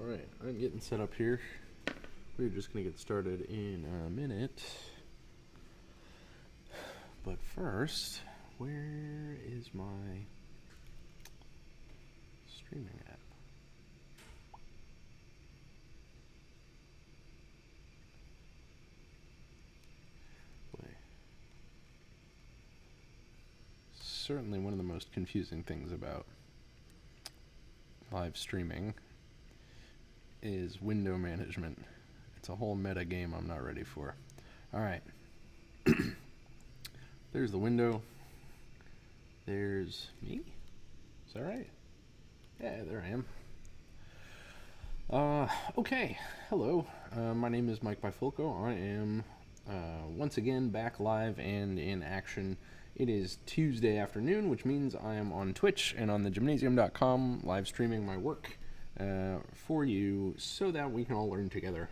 Alright, I'm getting set up here. We're just going to get started in a minute. But first, where is my streaming app? Boy. Certainly one of the most confusing things about live streaming is window management. It's a whole meta game I'm not ready for. Alright. There's the window. There's me. Is that right? Yeah, there I am. Okay. Hello. My name is Mike Bifulco. I am once again back live and in action. It is Tuesday afternoon, which means I am on Twitch and on the gymnasium.com live streaming my work for you so that we can all learn together.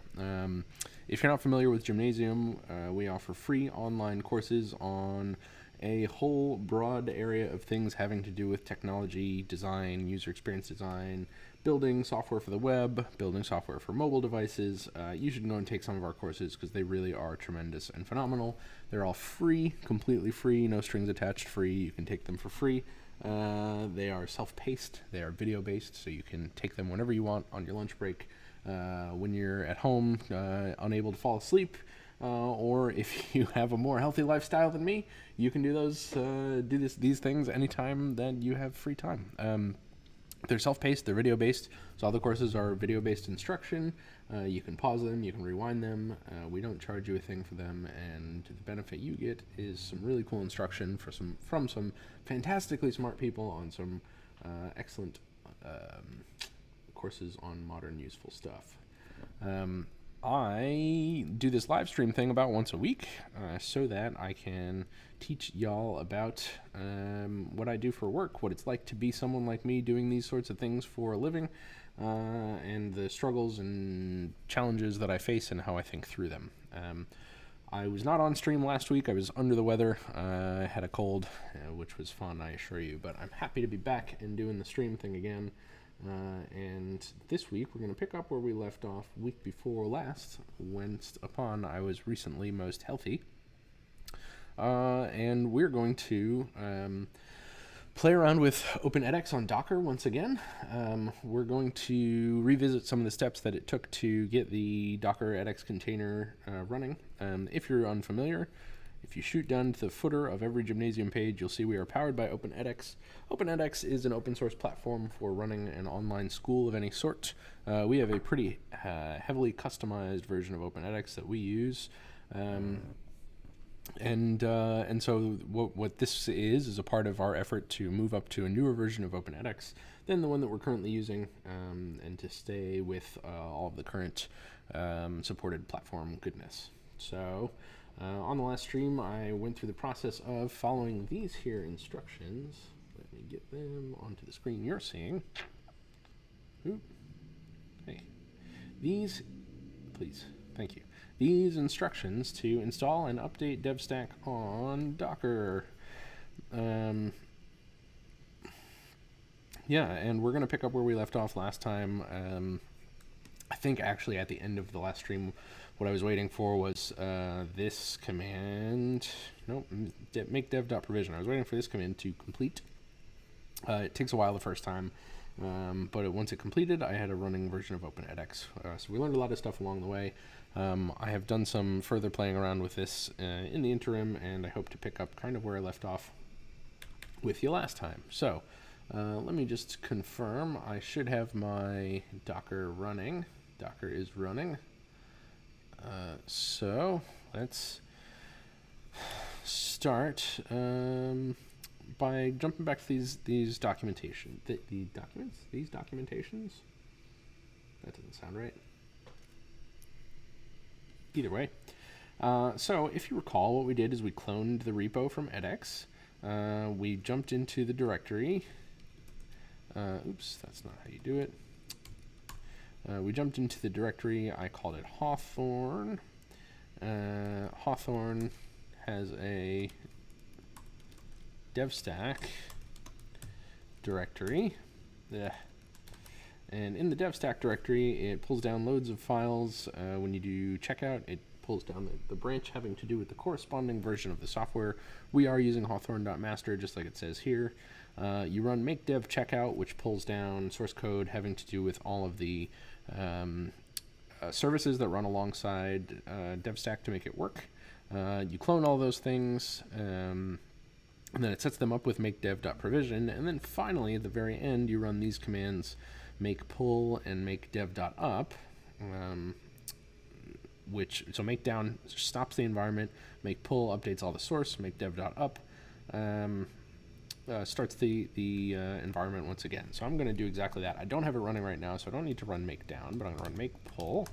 If you're not familiar with Gymnasium, we offer free online courses on a whole broad area of things having to do with technology, design, user experience design, building software for the web, building software for mobile devices. You should go and take some of our courses because they really are tremendous and phenomenal. They're all free, completely free, no strings attached, free. You can take them for free. They are self-paced, they are video-based, so you can take them whenever you want on your lunch break, when you're at home, unable to fall asleep, or if you have a more healthy lifestyle than me, you can do these things anytime that you have free time. They're self-paced, they're video-based, so all the courses are video-based instruction. You can pause them, you can rewind them. We don't charge you a thing for them, and the benefit you get is some really cool instruction from some fantastically smart people on some excellent courses on modern useful stuff. I do this live stream thing about once a week so that I can teach y'all about what I do for work, what it's like to be someone like me doing these sorts of things for a living, and the struggles and challenges that I face and how I think through them. I was not on stream last week. I was under the weather. I had a cold, which was fun, I assure you, but I'm happy to be back and doing the stream thing again. And this week we're going to pick up where we left off week before last, whence upon I was recently most healthy. And we're going to play around with Open edX on Docker once again. We're going to revisit some of the steps that it took to get the Docker edX container running. If you're unfamiliar, if you shoot down to the footer of every Gymnasium page, you'll see we are powered by Open edX. Open edX is an open source platform for running an online school of any sort. We have a pretty heavily customized version of Open edX that we use. And so what this is a part of our effort to move up to a newer version of Open edX than the one that we're currently using, and to stay with all of the current supported platform goodness. So on the last stream, I went through the process of following these here instructions. Let me get them onto the screen you're seeing. Ooh. Hey. These, please, thank you. These instructions to install and update DevStack on Docker. Yeah, and we're going to pick up where we left off last time. I think actually at the end of the last stream, what I was waiting for was this command. Nope, make dev.provision. I was waiting for this command to complete. It takes a while the first time, but once it completed, I had a running version of Open edX. So we learned a lot of stuff along the way. I have done some further playing around with this in the interim, and I hope to pick up kind of where I left off with you last time. So let me just confirm. I should have my Docker running. Docker is running. So let's start by jumping back to these documentation. The documents? These documentations? That doesn't sound right. Either way. So if you recall, what we did is we cloned the repo from edX. We jumped into the directory. Oops, that's not how you do it. We jumped into the directory. I called it Hawthorn. Hawthorn has a DevStack directory. And in the dev stack directory, it pulls down loads of files. When you do checkout, it pulls down the branch having to do with the corresponding version of the software. We are using Hawthorn.master, just like it says here. You run make dev checkout, which pulls down source code having to do with all of the services that run alongside DevStack to make it work. You clone all those things, and then it sets them up with make dev.provision, and then finally at the very end you run these commands make pull and make dev.up, so make down stops the environment, make pull updates all the source, make dev.up starts the environment once again. So I'm going to do exactly that. I don't have it running right now, so I don't need to run make down, but I'm going to run make pull.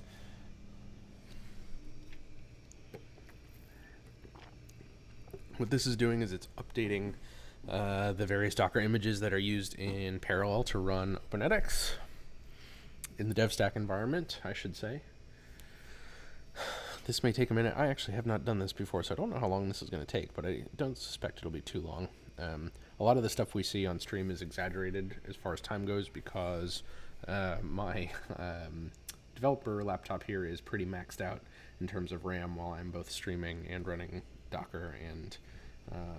What this is doing is it's updating the various Docker images that are used in parallel to run OpenEdX in the DevStack environment, I should say. This may take a minute. I actually have not done this before, so I don't know how long this is going to take, but I don't suspect it'll be too long. A lot of the stuff we see on stream is exaggerated as far as time goes because my developer laptop here is pretty maxed out in terms of RAM while I'm both streaming and running Docker and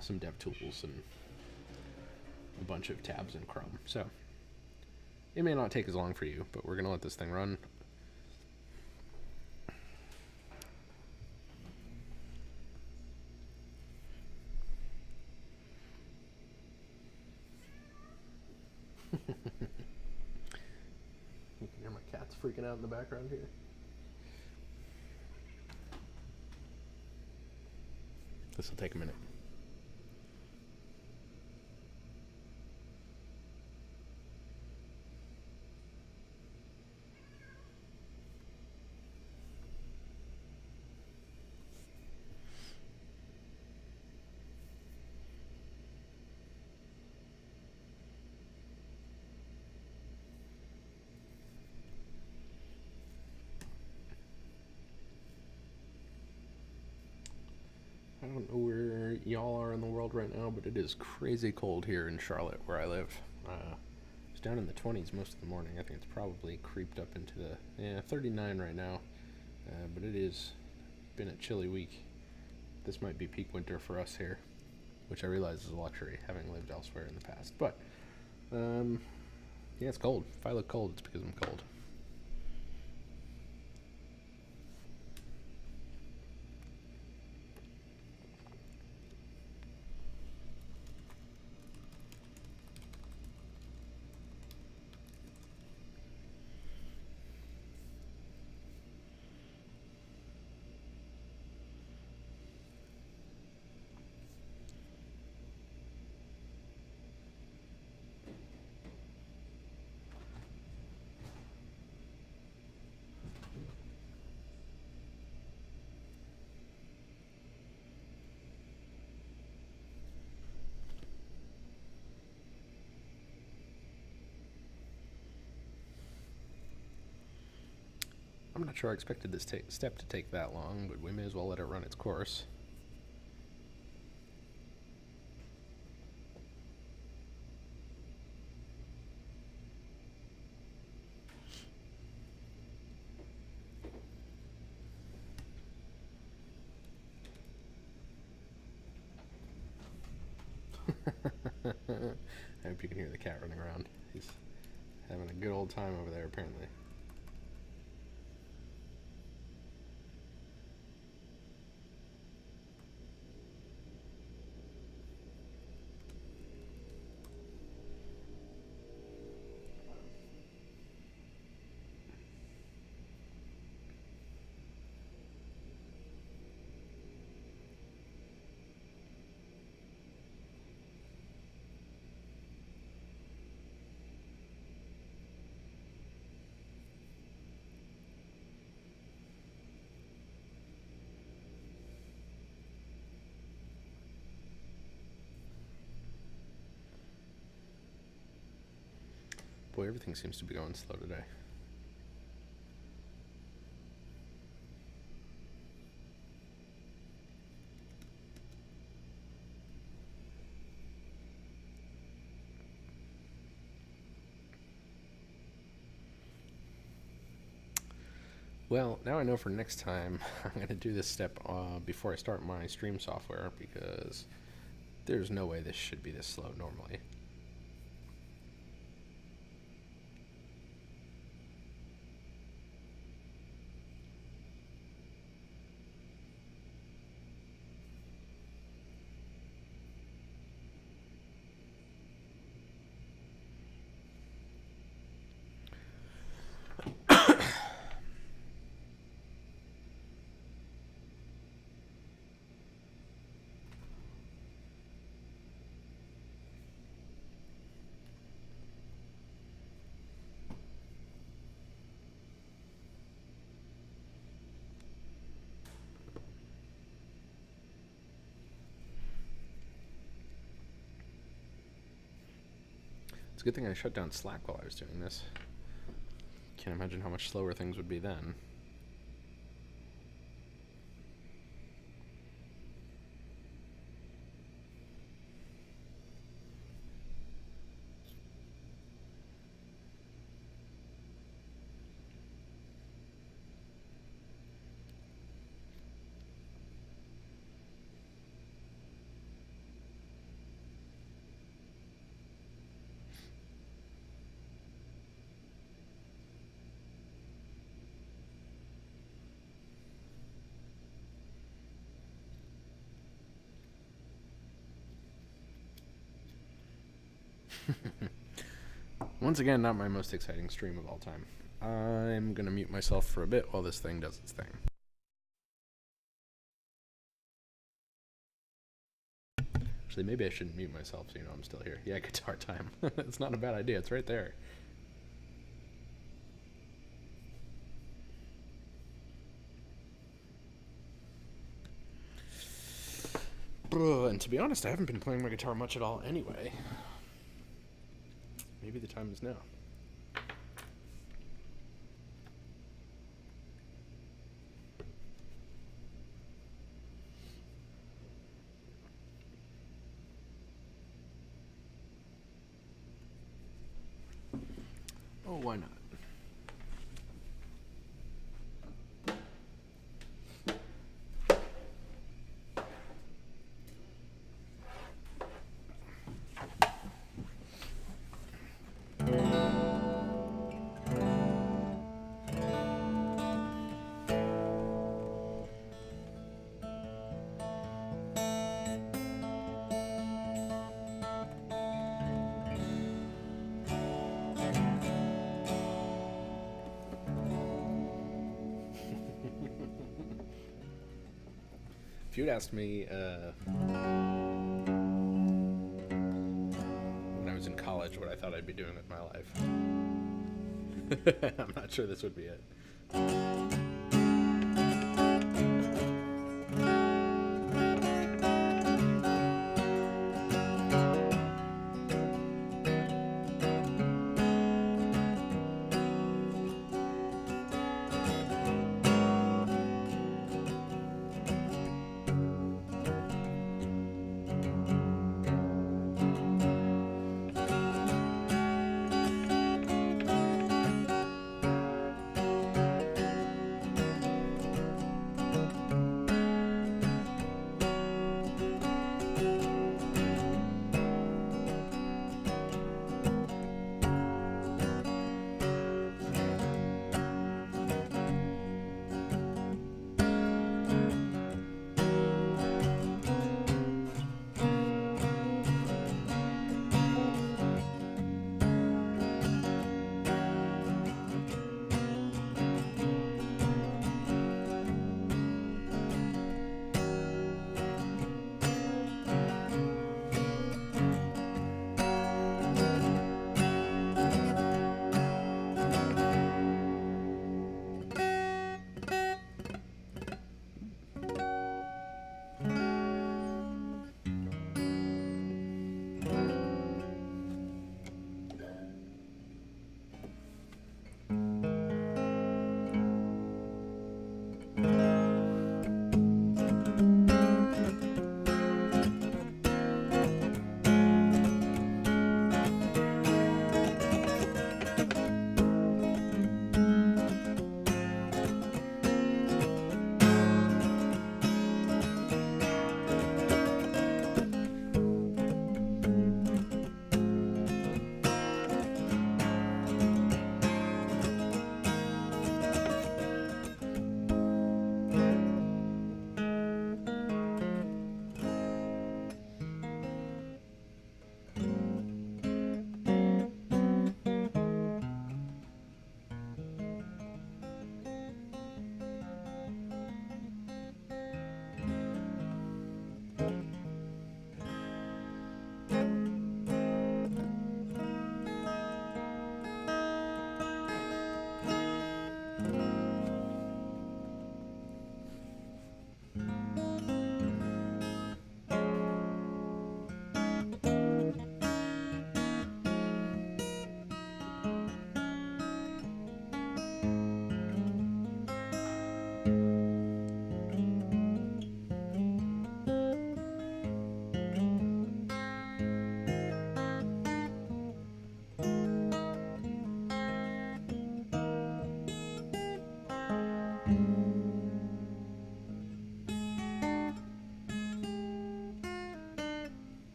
some dev tools and a bunch of tabs in Chrome. So it may not take as long for you, but we're going to let this thing run. You can hear my cats freaking out in the background here. This will take a minute. I don't know where y'all are in the world right now, but it is crazy cold here in Charlotte where I live. It's down in the 20s most of the morning. I think it's probably creeped up into the 39 right now, but it is been a chilly week. This might be peak winter for us here, which I realize is a luxury having lived elsewhere in the past. But yeah, it's cold. If I look cold, it's because I'm cold. I'm not sure I expected this step to take that long, but we may as well let it run its course. I hope you can hear the cat running around. He's having a good old time over there, apparently. Boy, everything seems to be going slow today. Well, now I know for next time I'm going to do this step before I start my stream software, because there's no way this should be this slow normally. It's a good thing I shut down Slack while I was doing this. Can't imagine how much slower things would be then. Once again, not my most exciting stream of all time. I'm going to mute myself for a bit while this thing does its thing. Actually, maybe I shouldn't mute myself so you know I'm still here. Yeah, guitar time. It's not a bad idea. It's right there. And to be honest, I haven't been playing my guitar much at all anyway. Maybe the time is now. Oh, why not? If you'd asked me when I was in college what I thought I'd be doing with my life, I'm not sure this would be it.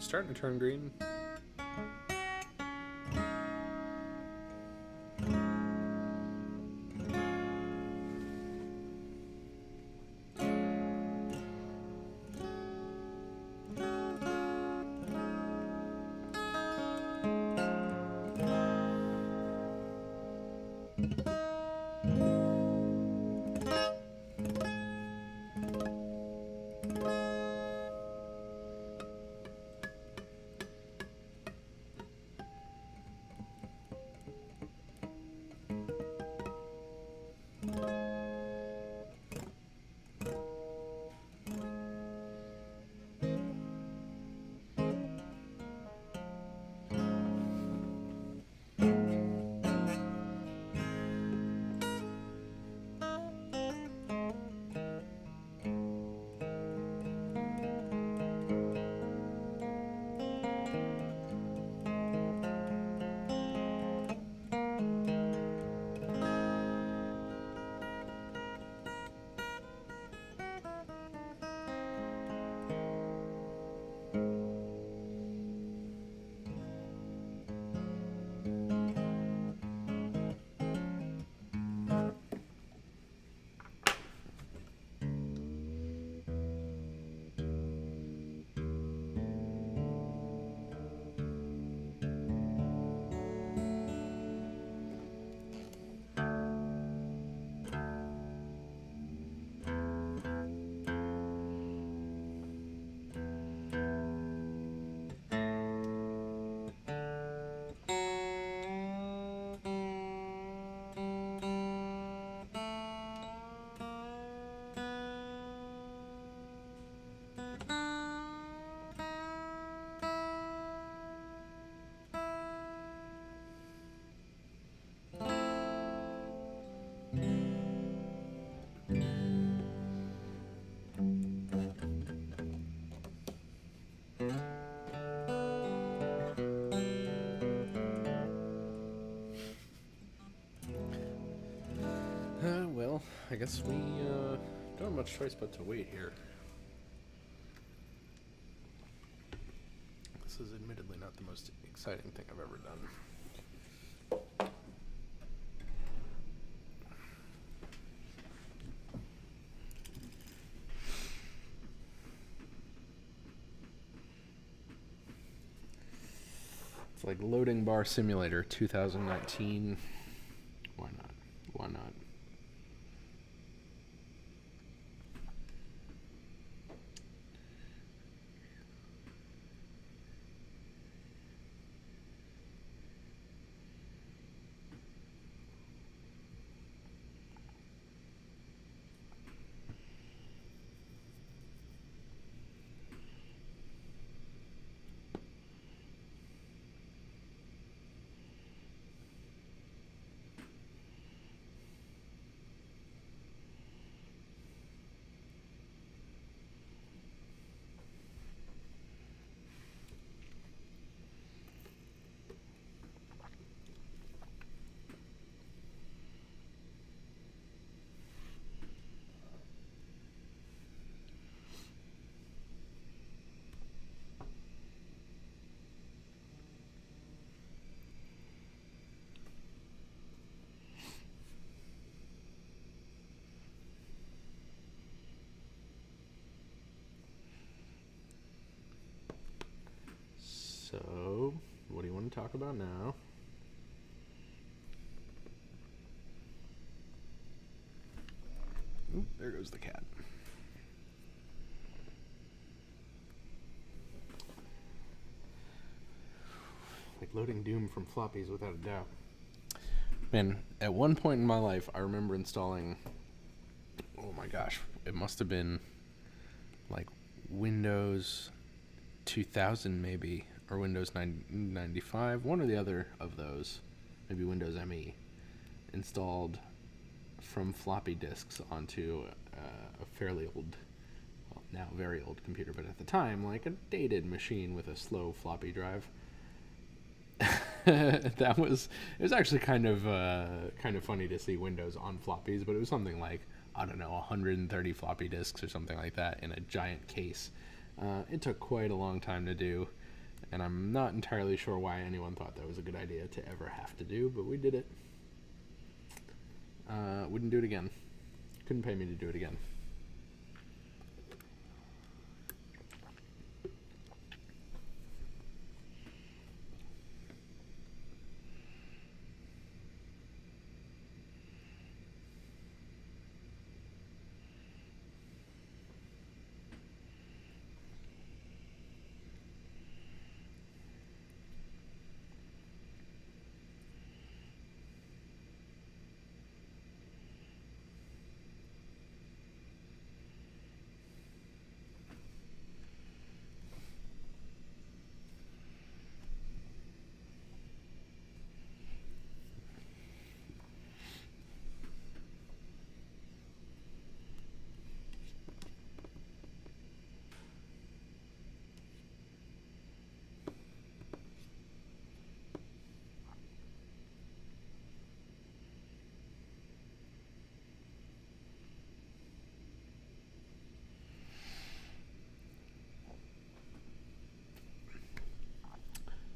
starting to turn green. Well, I guess we don't have much choice but to wait here. This is admittedly not the most exciting thing I've ever done. It's like Loading Bar Simulator 2019. Why not? Why not? So, what do you want to talk about now? Oop, there goes the cat. Like loading Doom from floppies, without a doubt. Man, at one point in my life, I remember installing, oh my gosh, it must have been like Windows 2000 maybe, or Windows 95, one or the other of those, maybe Windows ME, installed from floppy disks onto a fairly old, well, now very old computer, but at the time, like a dated machine with a slow floppy drive. It was actually kind of funny to see Windows on floppies, but it was something like, I don't know, 130 floppy disks or something like that in a giant case. It took quite a long time to do. And I'm not entirely sure why anyone thought that was a good idea to ever have to do, but we did it. Wouldn't do it again. Couldn't pay me to do it again.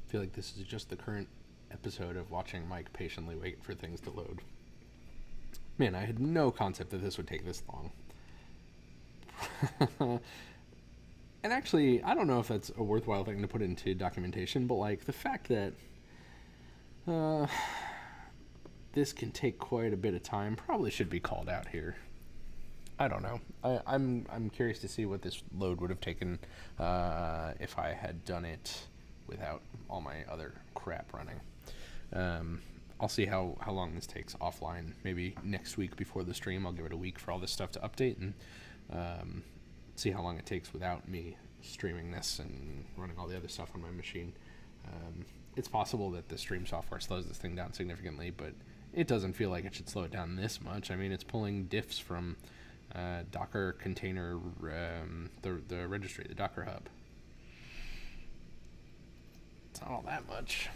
I feel like this is just the current episode of watching Mike patiently wait for things to load. Man, I had no concept that this would take this long. And actually, I don't know if that's a worthwhile thing to put into documentation, but like the fact that this can take quite a bit of time probably should be called out here. I don't know. I'm curious to see what this load would have taken if I had done it without all my other crap running. I'll see how long this takes offline. Maybe next week before the stream, I'll give it a week for all this stuff to update and see how long it takes without me streaming this and running all the other stuff on my machine. It's possible that the stream software slows this thing down significantly, but it doesn't feel like it should slow it down this much. I mean, it's pulling diffs from Docker container, the registry, the Docker hub. It's not all that much.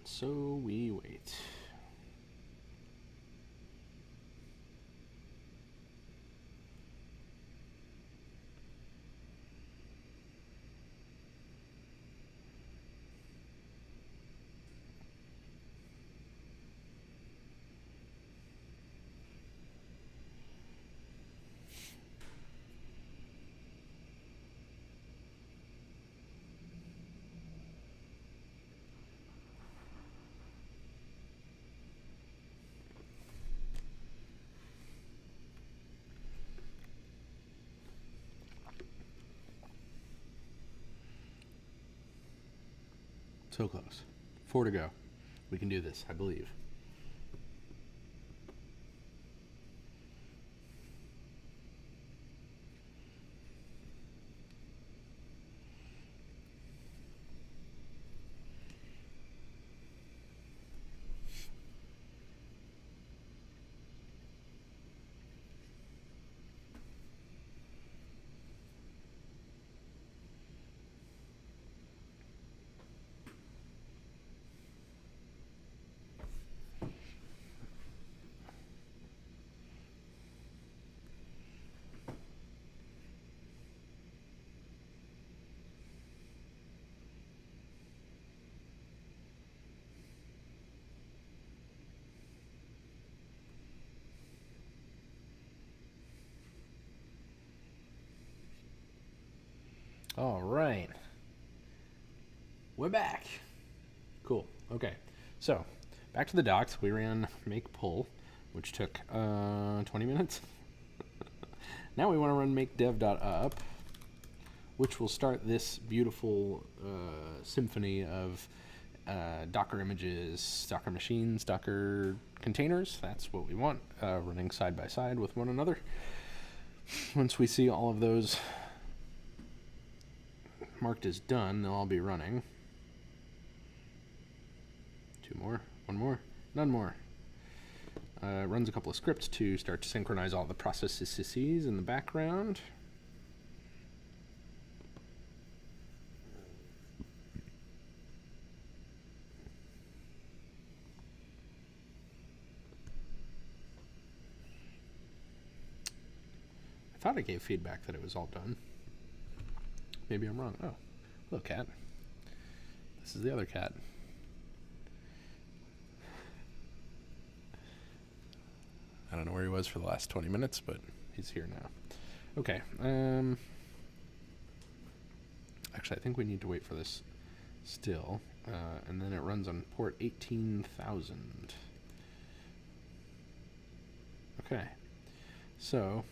So we wait. So close. 4 to go. We can do this, I believe. All right. We're back. Cool. Okay. So, back to the docs. We ran make pull, which took 20 minutes. Now we want to run make dev.up, which will start this beautiful symphony of Docker images, Docker machines, Docker containers. That's what we want, running side by side with one another. Once we see all of those marked as done, they'll all be running. Two more, one more, none more. Runs a couple of scripts to start to synchronize all the processes in the background. I thought I gave feedback that it was all done. Maybe I'm wrong. Oh, hello, cat. This is the other cat. I don't know where he was for the last 20 minutes, but he's here now. Okay. Actually, I think we need to wait for this still. And then it runs on port 18,000. Okay. So,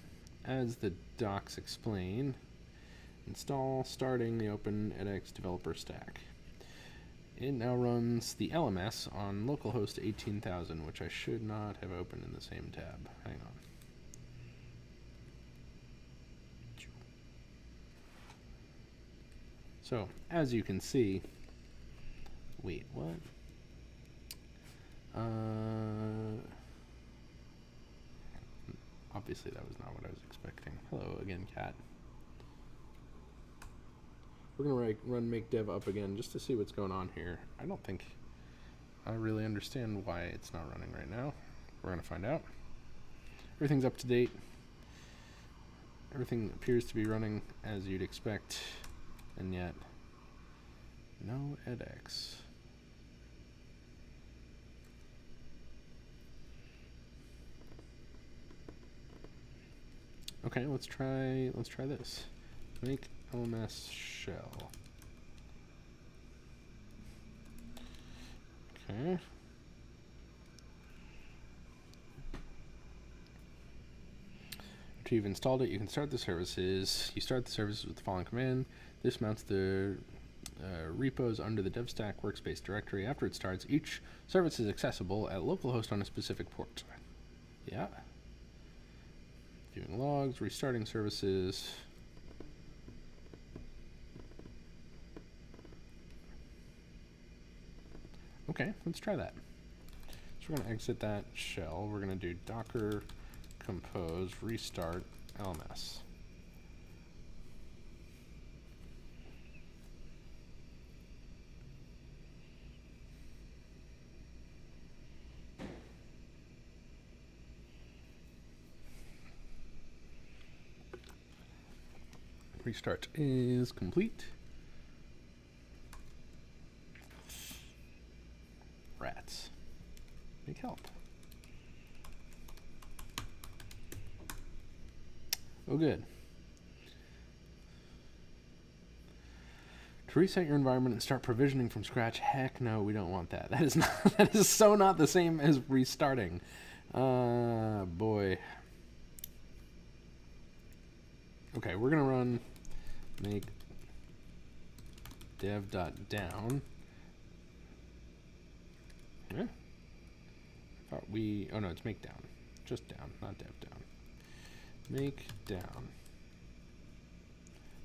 as the docs explain, install starting the open edX developer stack. It now runs the LMS on localhost 18,000, which I should not have opened in the same tab. Hang on. So, as you can see, wait, what? Obviously that was not what I was expecting. Hello again, cat. We're going to run make dev up again just to see what's going on here. I don't think I really understand why it's not running right now. We're going to find out. Everything's up to date. Everything appears to be running as you'd expect, and yet no edX. Okay, let's try this. Make LMS shell. Okay. After you've installed it, you can start the services. You start the services with the following command. This mounts the repos under the DevStack workspace directory. After it starts, each service is accessible at localhost on a specific port. Yeah. Viewing logs, restarting services. Okay, let's try that. So we're going to exit that shell. We're going to do docker compose restart LMS. Restart is complete. Rats. Big help. Oh, good. To reset your environment and start provisioning from scratch, heck no, we don't want that. That is not. That is so not the same as restarting. Boy. Okay, we're gonna run make dev.down. Yeah. I thought we. Oh no, it's make down. Just down, not dev down. Make down.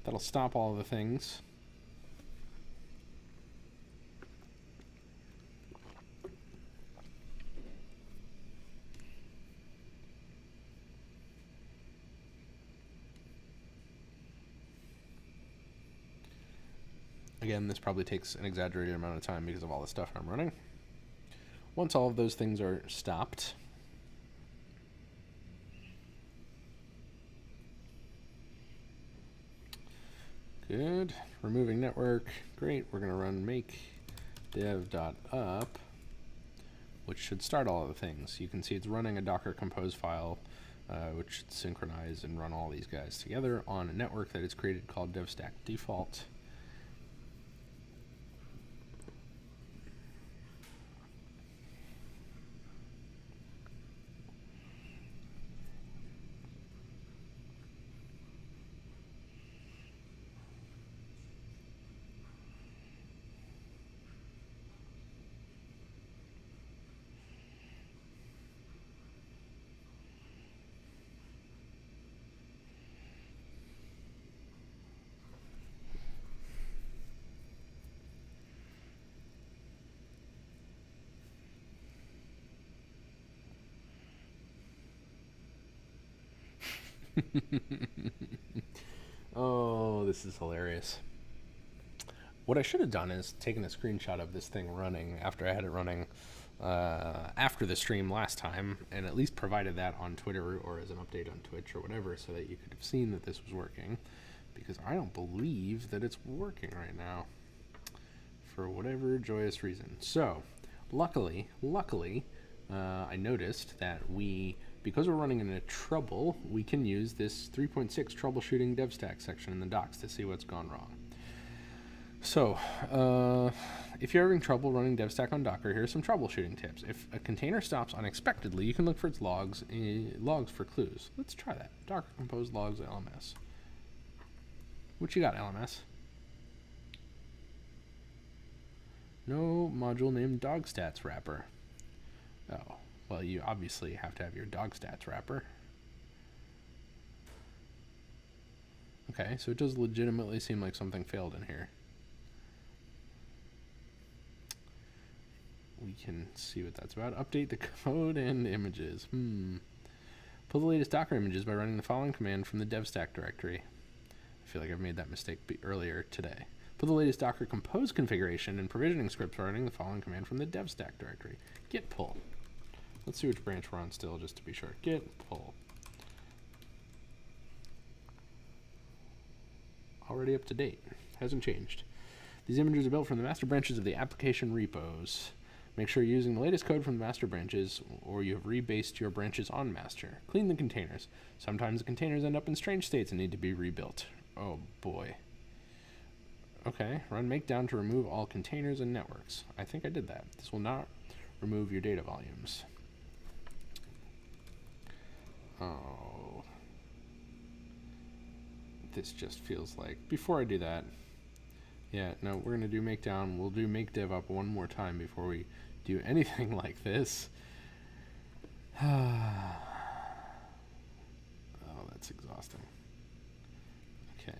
That'll stop all of the things. Again, this probably takes an exaggerated amount of time because of all the stuff I'm running. Once all of those things are stopped, good. Removing network, great. We're going to run make dev.up, which should start all of the things. You can see it's running a Docker compose file which should synchronize and run all these guys together on a network that is created called devstack default. Oh, this is hilarious. What I should have done is taken a screenshot of this thing running after I had it running after the stream last time, and at least provided that on Twitter or as an update on Twitch or whatever, so that you could have seen that this was working, because I don't believe that it's working right now for whatever joyous reason. So luckily, I noticed that because we're running in a trouble, we can use this 3.6 troubleshooting devstack section in the docs to see what's gone wrong. So, if you're having trouble running devstack on Docker, here's some troubleshooting tips. If a container stops unexpectedly, you can look for its logs for clues. Let's try that. Docker compose logs LMS. What you got, LMS? No module named dogstats wrapper. Oh. Well, you obviously have to have your dog stats wrapper. Okay, so it does legitimately seem like something failed in here. We can see what that's about. Update the code and images. Pull the latest Docker images by running the following command from the devstack directory. I feel like I've made that mistake earlier today. Pull the latest Docker compose configuration and provisioning scripts by running the following command from the devstack directory. Git pull. Let's see which branch we're on still, just to be sure. Git pull. Already up to date. Hasn't changed. These images are built from the master branches of the application repos. Make sure you're using the latest code from the master branches, or you have rebased your branches on master. Clean the containers. Sometimes the containers end up in strange states and need to be rebuilt. Oh boy. Okay, run makedown to remove all containers and networks. I think I did that. This will not remove your data volumes. Oh, this just feels like, before I do that, yeah, no, we're going to do makedown. We'll do make dev up one more time before we do anything like this. Oh, that's exhausting. Okay.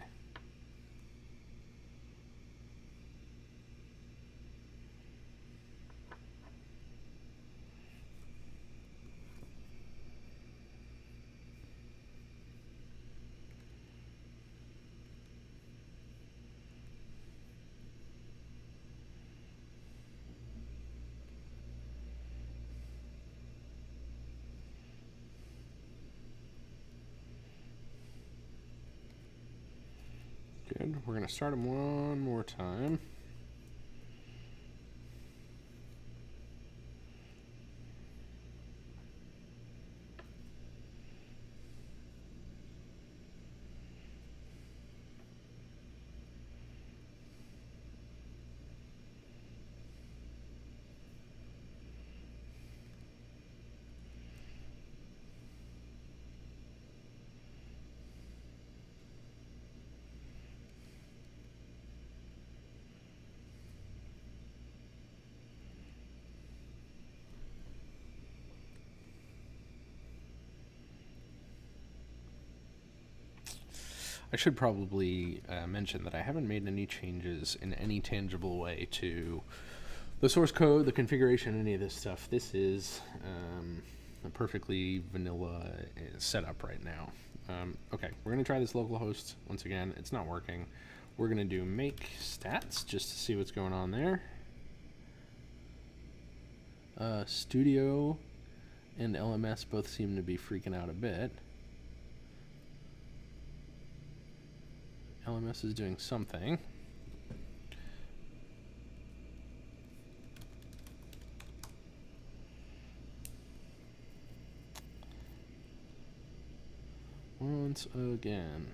Good. We're going to start them one more time. I should probably mention that I haven't made any changes in any tangible way to the source code, the configuration, any of this stuff. This is a perfectly vanilla setup right now. Okay, we're going to try this localhost once again. It's not working. We're going to do make stats just to see what's going on there. Studio and LMS both seem to be freaking out a bit. LMS is doing something. once again.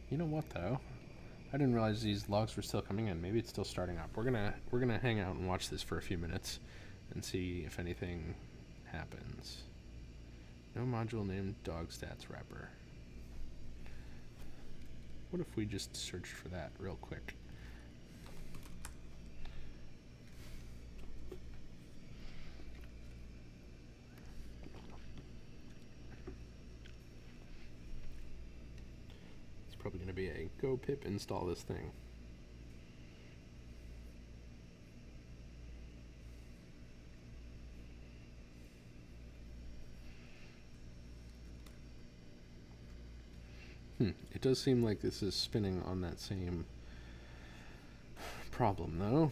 You know what though? I didn't realize these logs were still coming in. Maybe it's still starting up. We're gonna hang out and watch this for a few minutes and see if anything happens. No module named dog stats wrapper. What if we just searched for that real quick? It's probably going to be a go pip install this thing. It does seem like this is spinning on that same problem, though.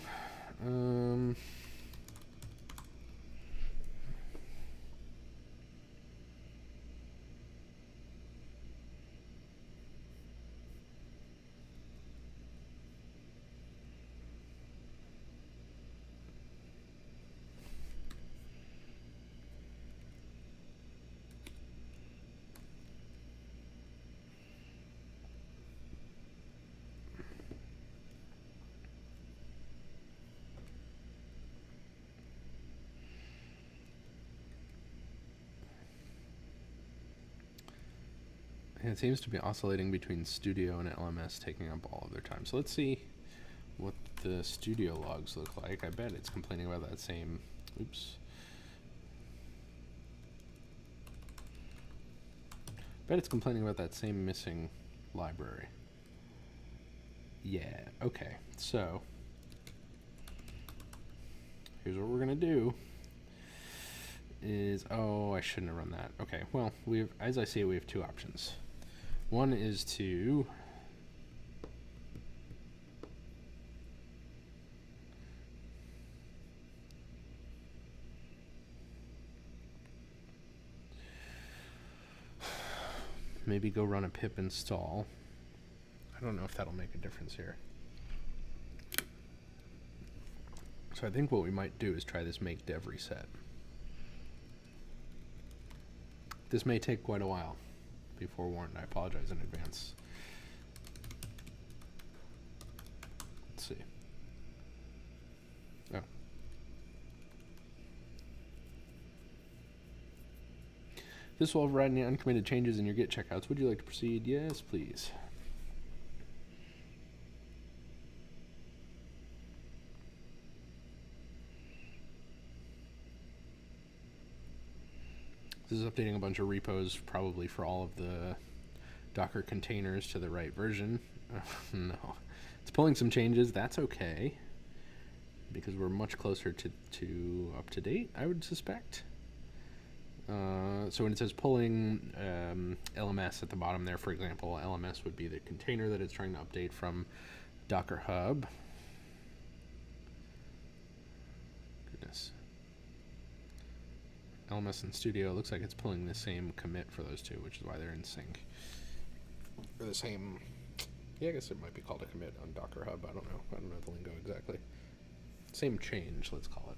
And it seems to be oscillating between Studio and LMS, taking up all of their time. So let's see what the Studio logs look like. I bet it's complaining about that same, oops. Bet it's complaining about that same missing library. Yeah, okay. So here's what we're gonna do. Oh, I shouldn't have run that. Okay, well, as I see it, we have two options. One is to maybe go run a pip install. I don't know if that'll make a difference here. So I think what we might do is try this make dev reset. This may take quite a while. Be forewarned, I apologize in advance. Let's see. Oh. This will override any uncommitted changes in your Git checkouts. Would you like to proceed? Yes, please. This is updating a bunch of repos, probably for all of the Docker containers to the right version. No. It's pulling some changes. That's okay, because we're much closer to up to date, I would suspect. So when it says pulling LMS at the bottom there, for example, LMS would be the container that it's trying to update from Docker Hub. Goodness. LMS and Studio, looks like it's pulling the same commit for those two, which is why they're in sync. Or the same, yeah, I guess it might be called a commit on Docker Hub. I don't know the lingo exactly. Same change, let's call it.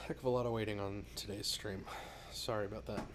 Heck of a lot of waiting on today's stream. Sorry about that.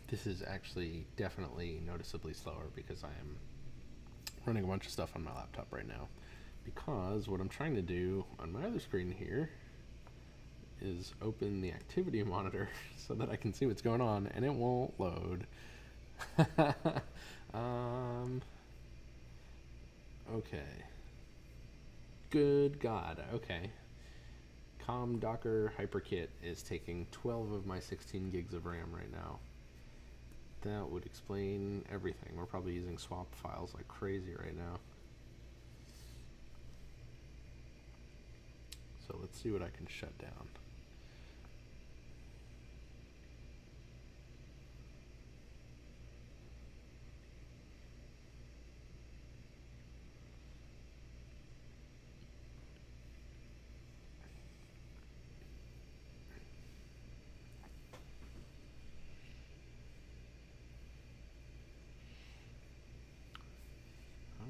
This is actually definitely noticeably slower because I am running a bunch of stuff on my laptop right now. Because what I'm trying to do on my other screen here is open the activity monitor so that I can see what's going on, and it won't load. Okay. Good God. Okay. Com Docker HyperKit is taking 12 of my 16 gigs of RAM right now. That would explain everything. We're probably using swap files like crazy right now. So let's see what I can shut down.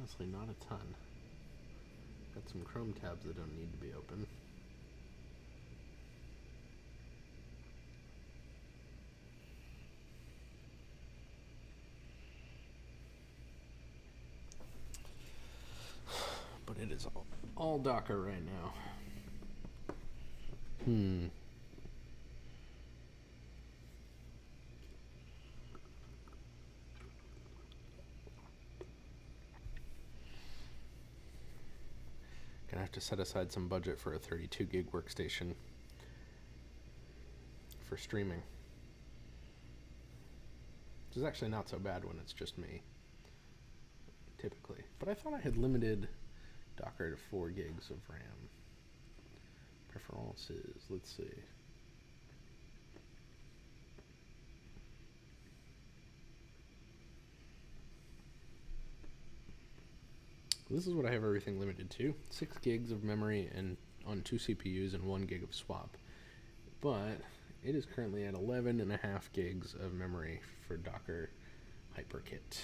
Honestly, not a ton. Got some Chrome tabs that don't need to be open. But it is all Docker right now. Gonna have to set aside some budget for a 32 gig workstation for streaming. Which is actually not so bad when it's just me, typically. But I thought I had limited Docker to 4 gigs of RAM. Preferences, let's see. This is what I have everything limited to. 6 gigs of memory and on 2 CPUs and 1 gig of swap. But it is currently at 11.5 gigs of memory for Docker HyperKit.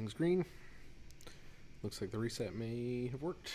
everything's green. Looks like the reset may have worked.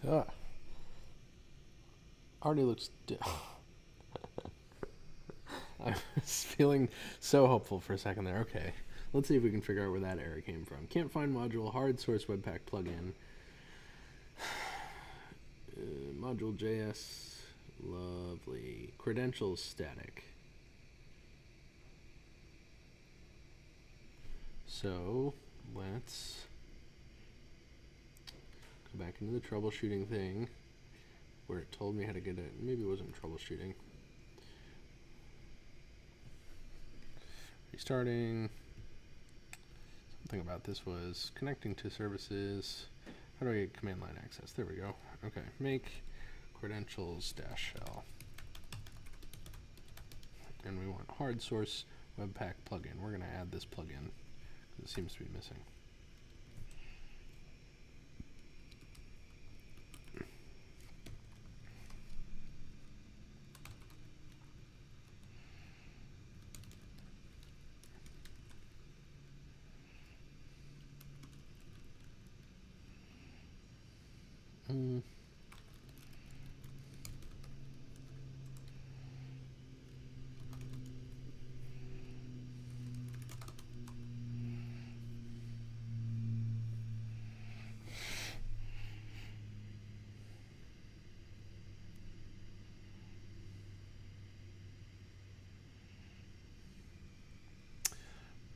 Ah, already looks. I was feeling so hopeful for a second there. Okay, let's see if we can figure out where that error came from. Can't find module, hard source webpack plugin. Module JS, lovely. Credentials static. So let's go back into the troubleshooting thing where it told me how to get it. Maybe it wasn't troubleshooting. Restarting. Something about this was connecting to services. How do I get command line access? There we go. Okay, make credentials -shell. And we want hard source webpack plugin. We're going to add this plugin because it seems to be missing.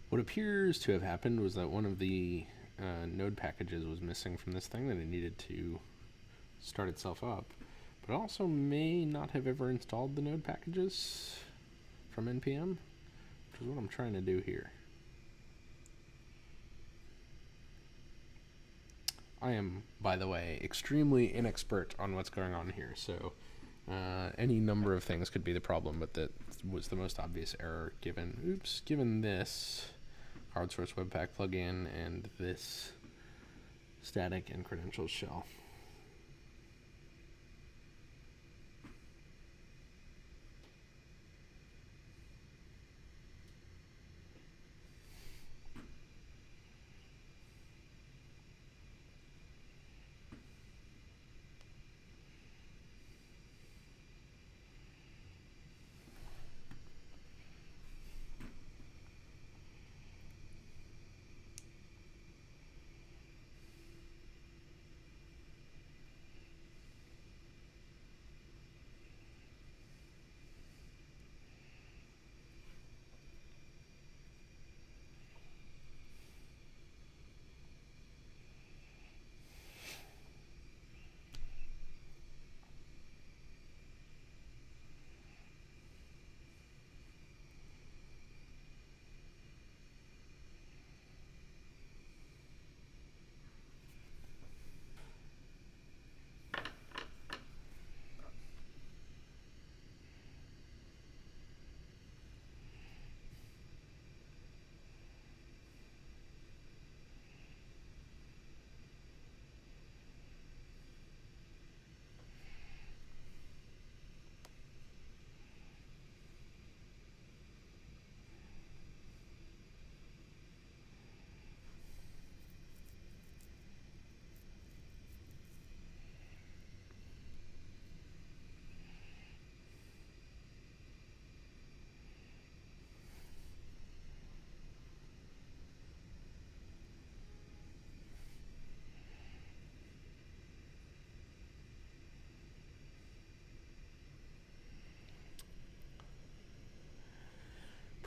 What appears to have happened was that one of the node packages was missing from this thing that it needed to start itself up. But it also may not have ever installed the node packages from npm, which is what I'm trying to do here. I am, by the way, extremely inexpert on what's going on here, so any number of things could be the problem, but that was the most obvious error given this hard source webpack plugin and this static and credentials shell.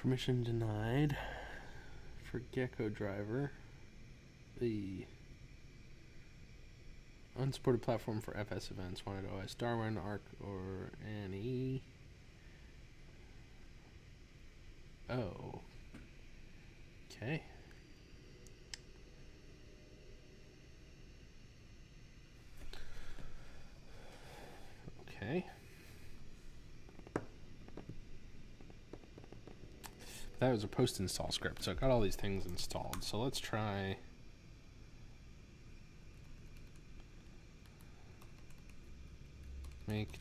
Permission denied for Gecko driver. The unsupported platform for FS events. Wanted OS Darwin, Arc, or Annie. Oh. Okay. Okay. That was a post-install script, so I got all these things installed. So let's try make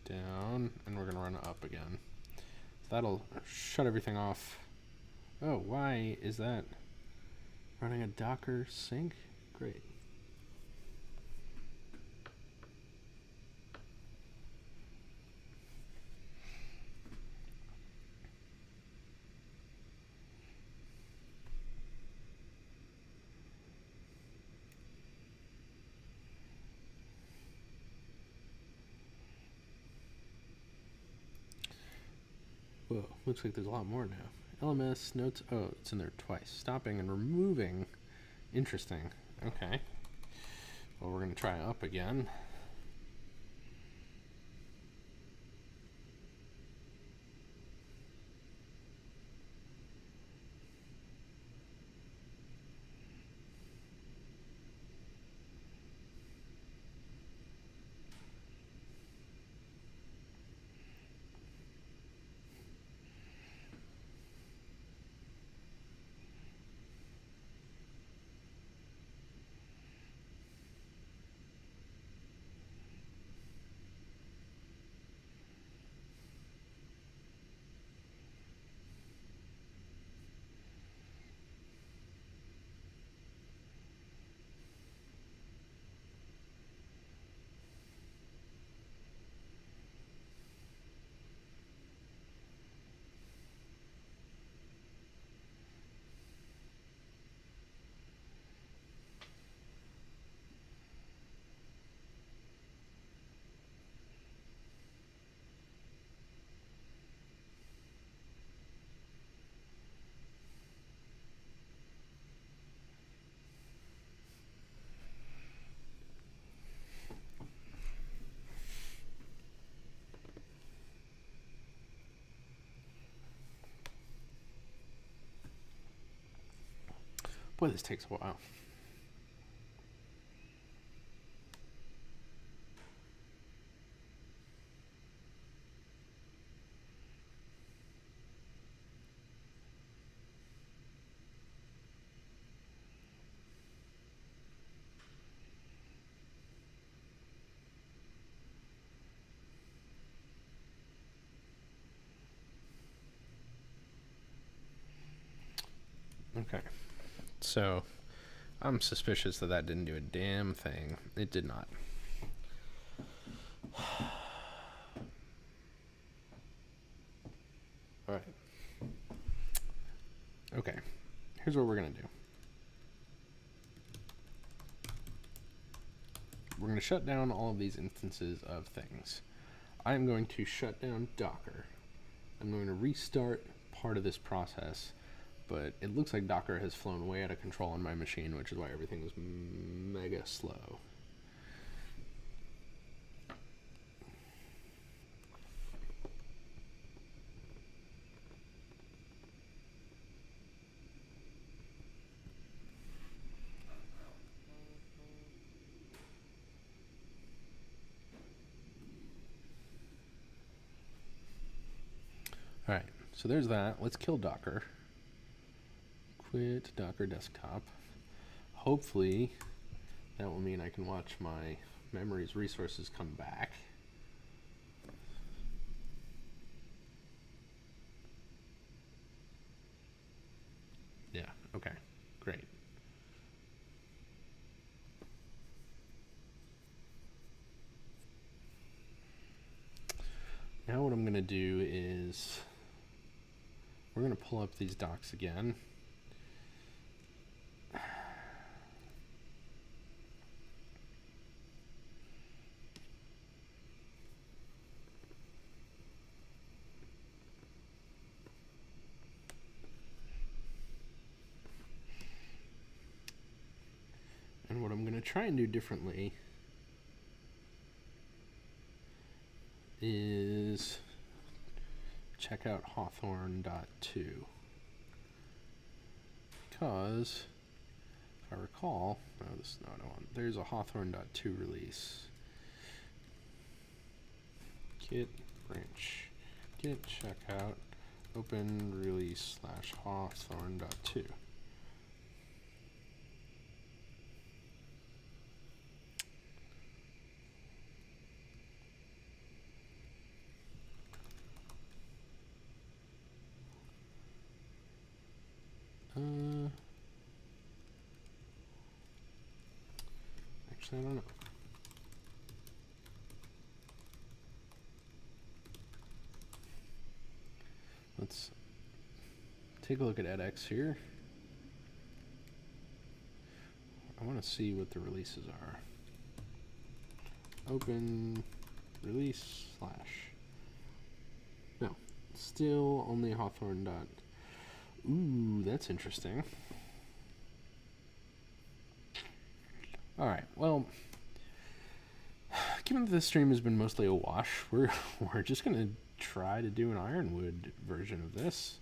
down, and we're gonna run up again. So that'll shut everything off. Oh, why is that running a Docker sync? Great. Whoa, looks like there's a lot more now. LMS, notes, oh, it's in there twice. Stopping and removing. Interesting. Okay. Well, we're going to try up again. Boy, this takes a while. Okay. So, I'm suspicious that that didn't do a damn thing. It did not. All right. Okay. Here's what we're going to do. We're going to shut down all of these instances of things. I'm going to shut down Docker. I'm going to restart part of this process, but it looks like Docker has flown way out of control on my machine, which is why everything was mega slow. All right, so there's that. Let's kill Docker. Quit Docker desktop. Hopefully that will mean I can watch my memory's resources come back. Yeah, okay, great. Now what I'm going to do is we're going to pull up these docs again. try and do differently is check out Hawthorn.2, because if I recall, no, I don't want. There's a Hawthorn.2 release. Git branch, git checkout, open release / Hawthorn.2. Actually, I don't know. Let's take a look at edX here. I want to see what the releases are. Open release / no, still only Hawthorn. Ooh, that's interesting. Alright, well, given that this stream has been mostly a wash, we're just going to try to do an Ironwood version of this.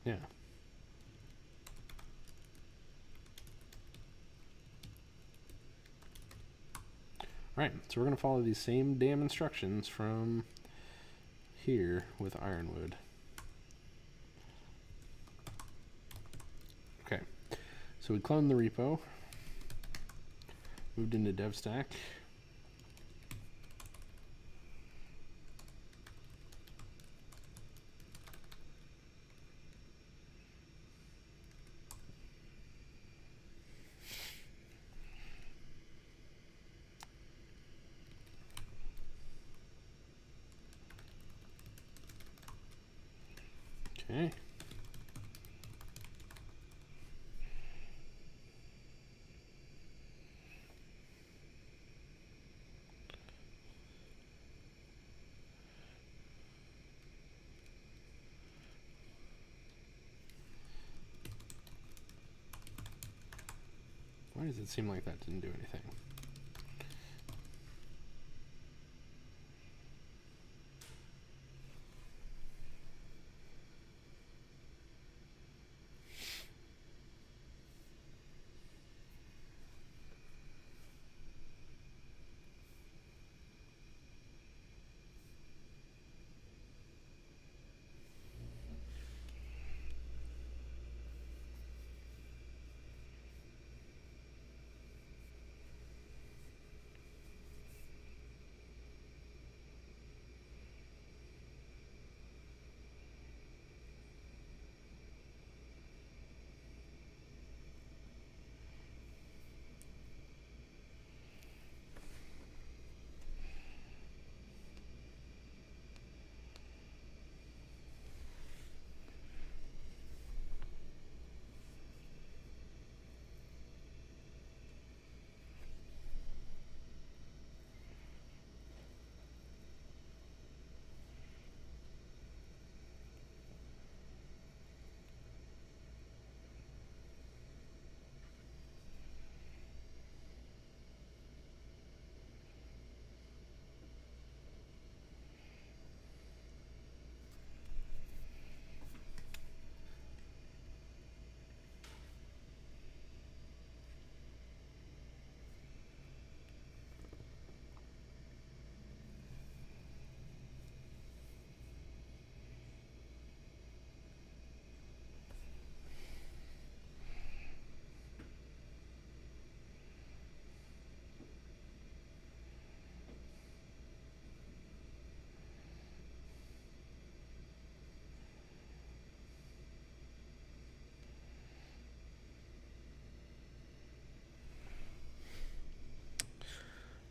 Yeah. Alright, so we're going to follow these same damn instructions from here with Ironwood. Okay, so we cloned the repo, moved into DevStack. Okay. Why does it seem like that didn't do anything?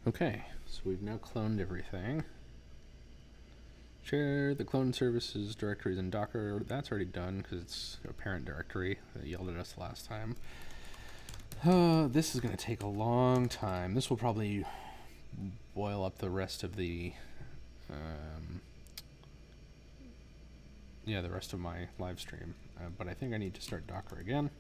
Okay, so we've now cloned everything. Share the clone services directories in Docker. That's already done because it's a parent directory that yelled at us last time. This is going to take a long time. This will probably boil up the rest of the the rest of my live stream. But I think I need to start Docker again.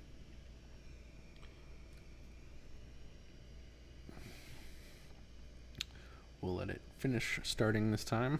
We'll let it finish starting this time.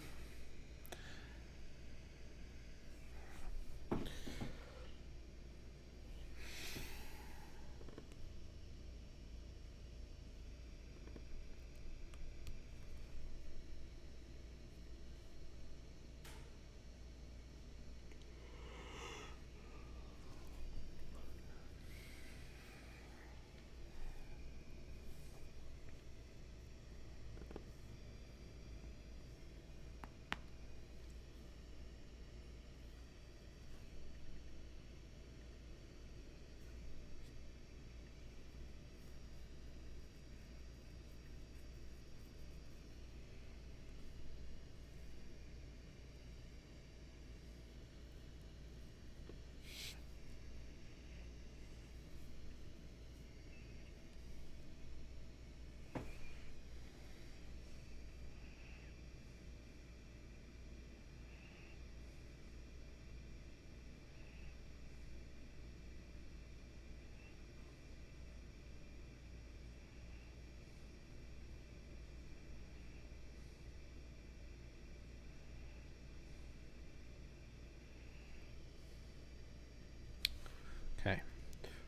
Okay,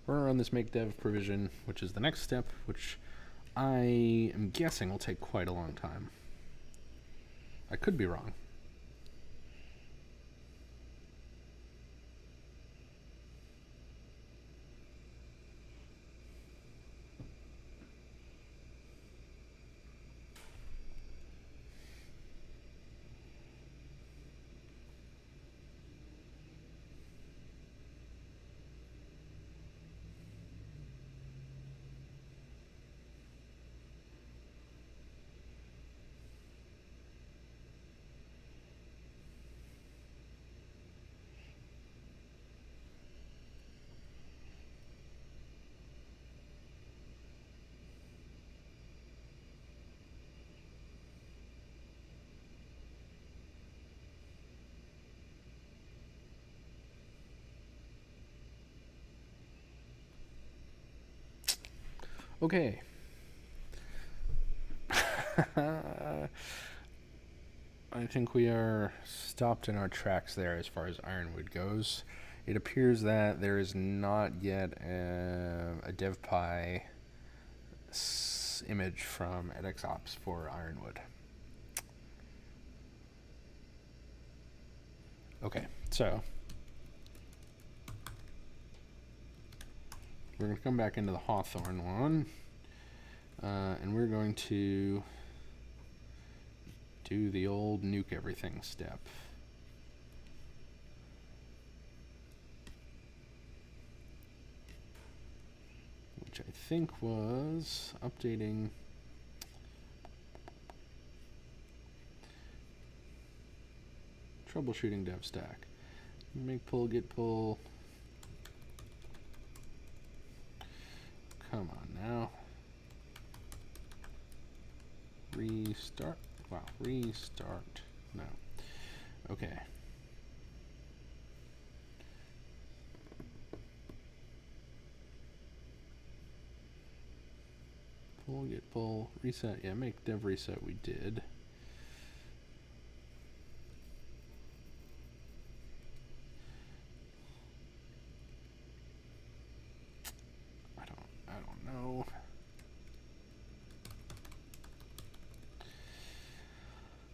we're gonna run this make dev provision, which is the next step, which I am guessing will take quite a long time. I could be wrong. Okay. I think we are stopped in our tracks there as far as Ironwood goes. It appears that there is not yet a DevPy image from edX ops for Ironwood. Okay, so we're going to come back into the Hawthorn one, and we're going to do the old nuke everything step. Which I think was updating troubleshooting dev stack. Make pull, get pull. Come on now. Restart. Wow, restart. No. Okay. Pull, get pull, reset. Yeah, make dev reset we did. I don't know.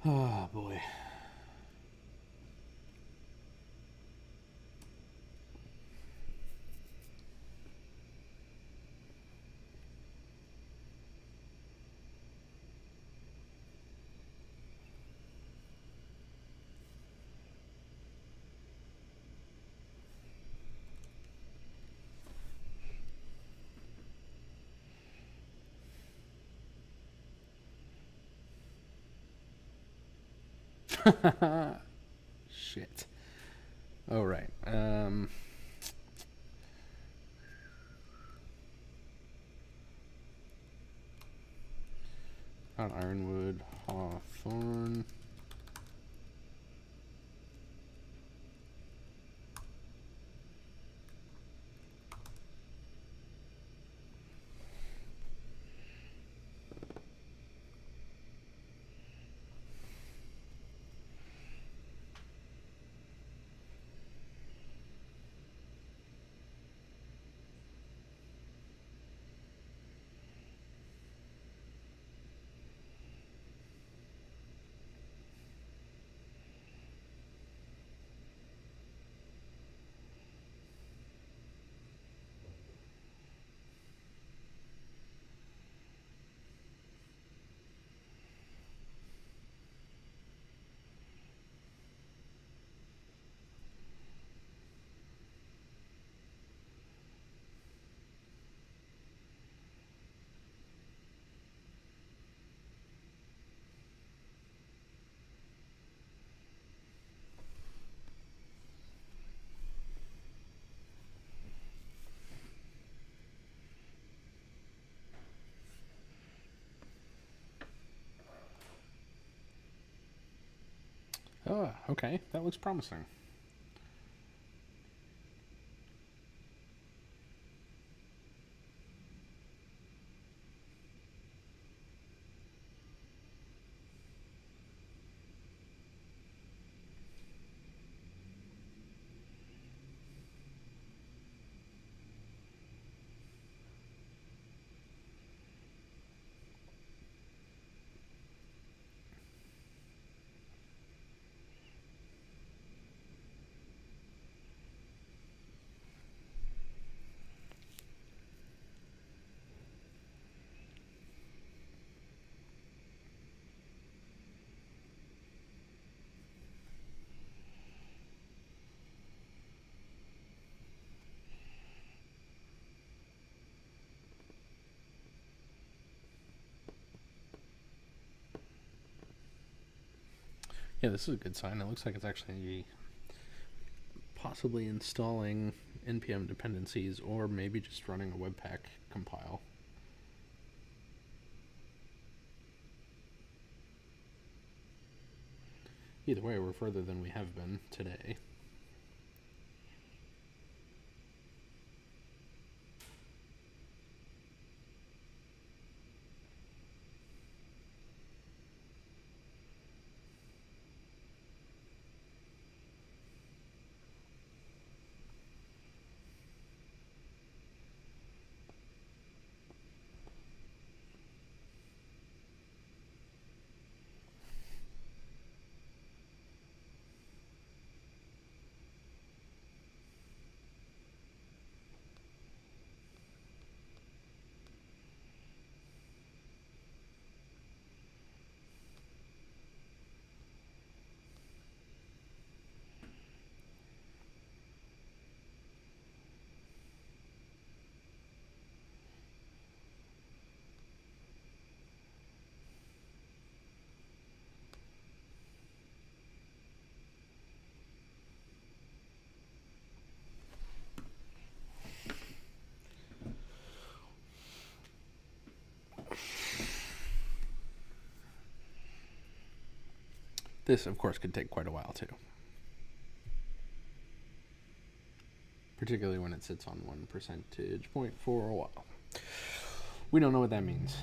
Oh boy. Shit. Oh, right. On Ironwood, Hawthorn. Oh, okay. That looks promising. Yeah, this is a good sign. It looks like it's actually possibly installing npm dependencies, or maybe just running a webpack compile. Either way, we're further than we have been today. This, of course, could take quite a while, too. Particularly when it sits on 1 percentage point for a while. We don't know what that means.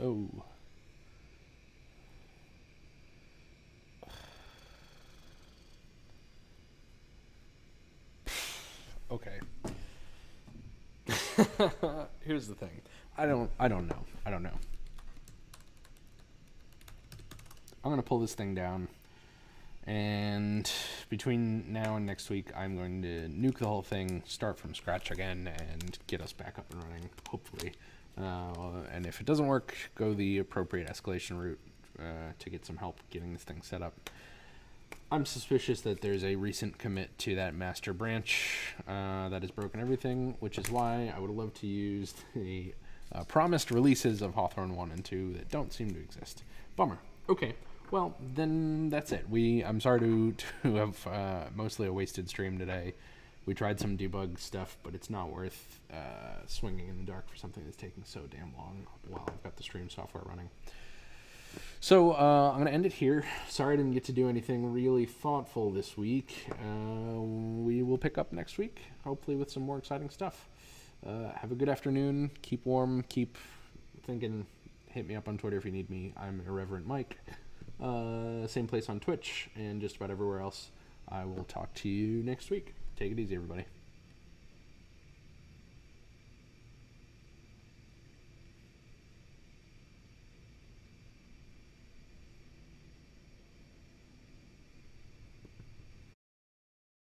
Oh. Okay. Here's the thing. I don't know. I'm gonna pull this thing down, and between now and next week, I'm going to nuke the whole thing, start from scratch again, and get us back up and running, hopefully. And if it doesn't work, go the appropriate escalation route to get some help getting this thing set up. I'm suspicious that there's a recent commit to that master branch that has broken everything, which is why I would love to use the promised releases of Hawthorn 1 and 2 that don't seem to exist. Bummer. Okay, well, then that's it. I'm sorry to have mostly a wasted stream today. We tried some debug stuff, but it's not worth swinging in the dark for something that's taking so damn long while I've got the stream software running. So I'm going to end it here. Sorry I didn't get to do anything really thoughtful this week. We will pick up next week, hopefully with some more exciting stuff. Have a good afternoon. Keep warm. Keep thinking. Hit me up on Twitter if you need me. I'm Irreverent Mike. Same place on Twitch and just about everywhere else. I will talk to you next week. Take it easy, everybody.